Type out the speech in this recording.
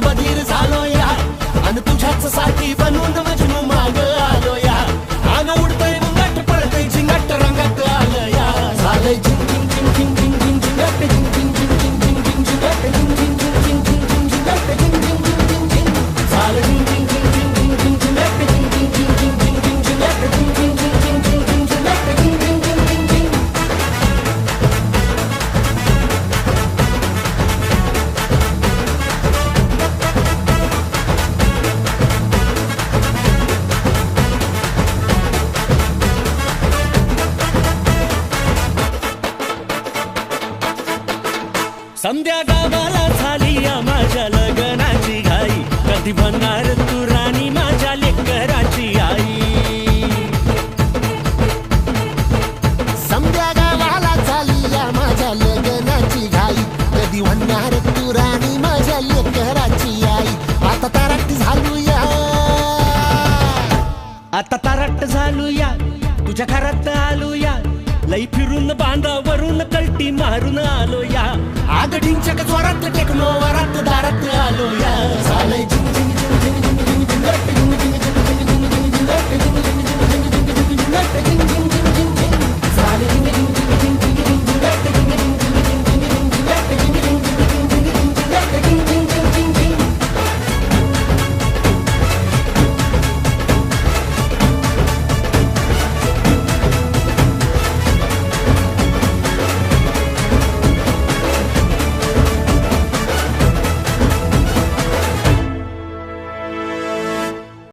बधीर झालो या आणि तुझ्याच साठी बनून मजनू माग आलो या आग उडतय मुंगाट पळतय झिंगाट रंगात आलं या झालंय झिंग झिंग झिंग झिंग झिंग झिंग झिंगाट झिंग झिंग झिंग झिंग झिंग झिंग झिंगाट झिंग झिंग झिंग झिंग झिंग झिंग झिंगाट झिंग झिंग झिंग झिंग झिंग झालं झिंग झिंग झिंग झिंग झिंग झिंग झिंगाट झिंग झिंग झिंग झिंग झिंग झिंग झिंगाट झिंग झिंग झिंग झिंग झिंग झिंग झिंग झिंगाट झिंग झिंग झिंग झिंग संध्या गावाला झाली या माझ्या लग्नाची घाई कधी बनणार तू राणी माझ्या लेकराची आई समद्या गावाला झाली या माझ्या लग्नाची घाई कधी होणार तू राणी माझ्या लेकराची आई आता तारट झालू या आता तारट झालो या तुझ्या घरात आलो या लई फिरून बांधावरून कलटी मारून आलो या आग ढिंचक जोरात टेकलो वरात दारात आलो या झालंय